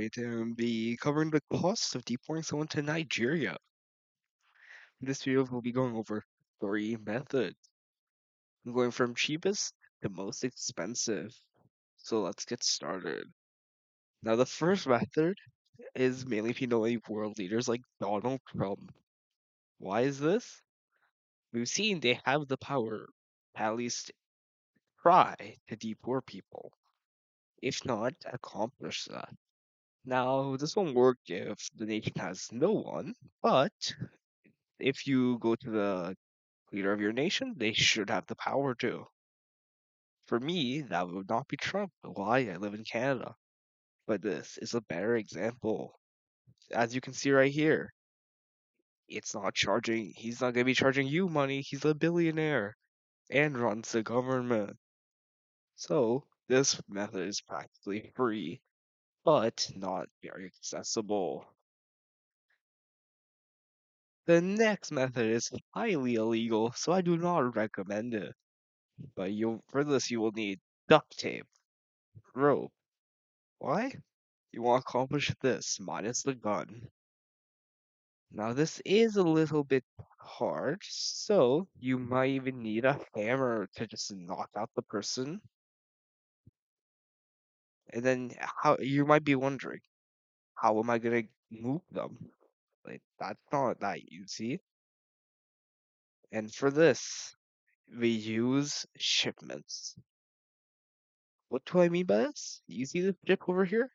going to be covering the cost of deporting someone to Nigeria. In this video, we'll be going over three methods, going from cheapest to most expensive. So let's get started. Now, the first method is mainly if you know any world leaders like Donald Trump. Why is this? We've seen they have the power, to at least try to deport people, if not accomplish that. Now, this won't work if the nation has no one, but if you go to the leader of your nation, they should have the power to. For me, that would not be Trump. Why? I live in Canada. But this is a better example. As you can see right here, he's not going to be charging you money. He's a billionaire and runs the government. So, this method is practically free, but not very accessible. The next method is highly illegal, so I do not recommend it. But for this you will need duct tape, rope. Why? You want to accomplish this minus the gun. Now this is a little bit hard, so you might even need a hammer to just knock out the person. And then how you might be wondering, how am I gonna move them? Like that's not that easy. And for this, we use shipments. What do I mean by this? You see this ship over here?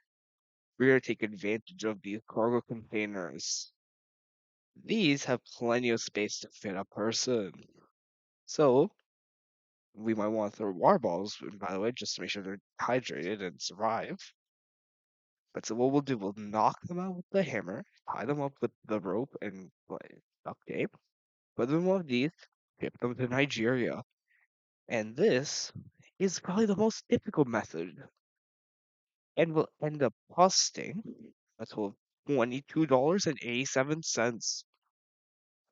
We're gonna take advantage of these cargo containers. These have plenty of space to fit a person. So we might want to throw water balls, by the way, just to make sure they're hydrated and survive. But so what we'll do, we'll knock them out with the hammer, tie them up with the rope and duct tape, put them on these, ship them to Nigeria. And this is probably the most difficult method and will end up costing a total of $22.87,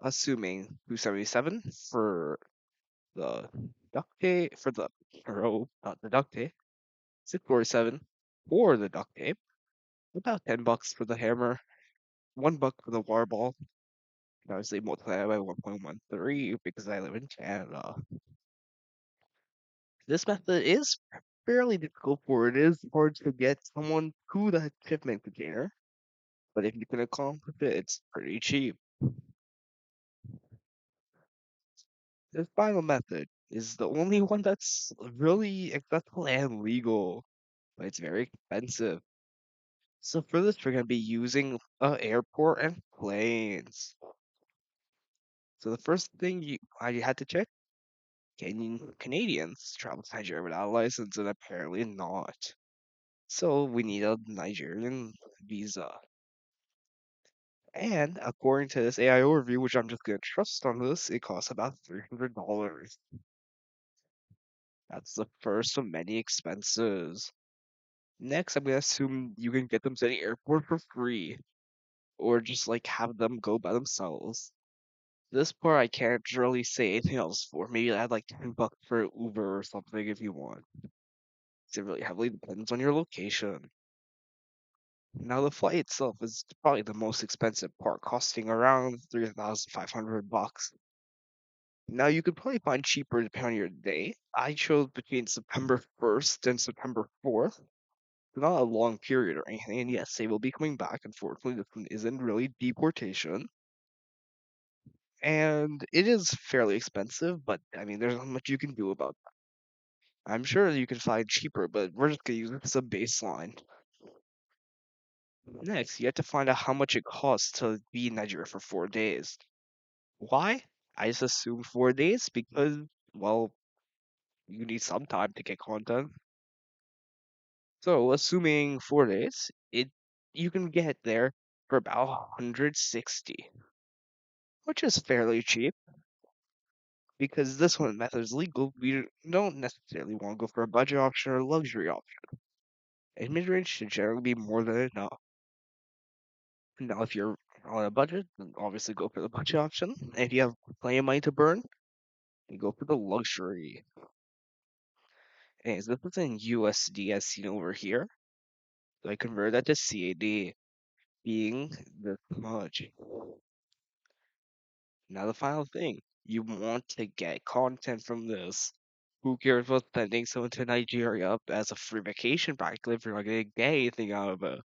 assuming 277 for the duct tape for the rope, not the duct tape, 647 for the duct tape, about $10 for the hammer, $1 for the water ball. And obviously multiply by 1.13 because I live in Canada. This method is fairly difficult for it is hard to get someone to the shipment container, but if you can accomplish it, it's pretty cheap. The final method is the only one that's really accessible and legal, but it's very expensive. So for this, we're going to be using airport and planes. So the first thing I had to check, can Canadians travel to Nigeria without a license? And apparently not. So we need a Nigerian visa. And according to this AI overview, which I'm just going to trust on this, it costs about $300. That's the first of many expenses. Next, I'm gonna assume you can get them to the airport for free, or just like have them go by themselves. This part I can't really say anything else for. Maybe add like $10 for Uber or something if you want. It really heavily depends on your location. Now the flight itself is probably the most expensive part, costing around 3,500 bucks. Now you could probably find cheaper depending on your day. I chose between September 1st and September 4th. Not a long period or anything, and yes, they will be coming back. Unfortunately, this one isn't really deportation, and it is fairly expensive. But I mean, there's not much you can do about that. I'm sure you can find cheaper, but we're just gonna use this as a baseline. Next, you have to find out how much it costs to be in Nigeria for 4 days. Why? I just assume 4 days because, well, you need some time to get content. So, assuming 4 days, it you can get there for about 160, which is fairly cheap because this one method is legal. We don't necessarily want to go for a budget option or a luxury option. A mid-range should generally be more than enough. Now, if you're on a budget, then obviously go for the budget option. And if you have plenty of money to burn, you go for the luxury. Anyways, this is in USD as seen over here. So I convert that to CAD, being this much. Now the final thing, you want to get content from this. Who cares about sending someone to Nigeria as a free vacation practically if you're not gonna get anything out of it?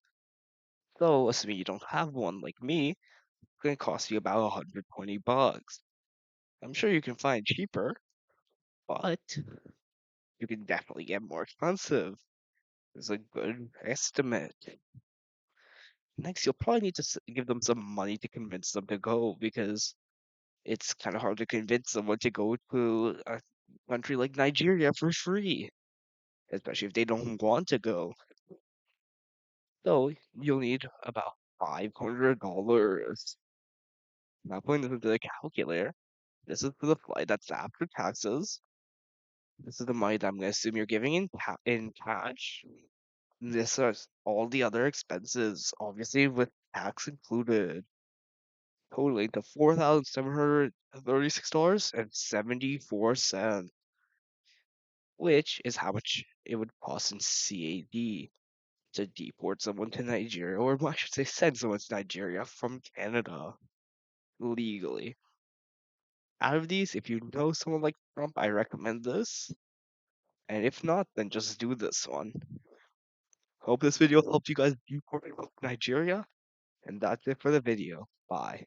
So assuming you don't have one like me, it's gonna cost you about 120 bucks. I'm sure you can find cheaper, but you can definitely get more expensive. It's a good estimate. Next, you'll probably need to give them some money to convince them to go because it's kind of hard to convince someone to go to a country like Nigeria for free, especially if they don't want to go. So you'll need about $500. Now putting this into the calculator, this is for the flight. That's after taxes. This is the money that I'm gonna assume you're giving in cash. This is all the other expenses, obviously with tax included, totaling to $4,736.74, which is how much it would cost in CAD to deport someone to Nigeria, or I should say send someone to Nigeria from Canada legally. Out of these, if you know someone like Trump, I recommend this. And if not, then just do this one. Hope this video helped you guys deport from Nigeria. And that's it for the video. Bye.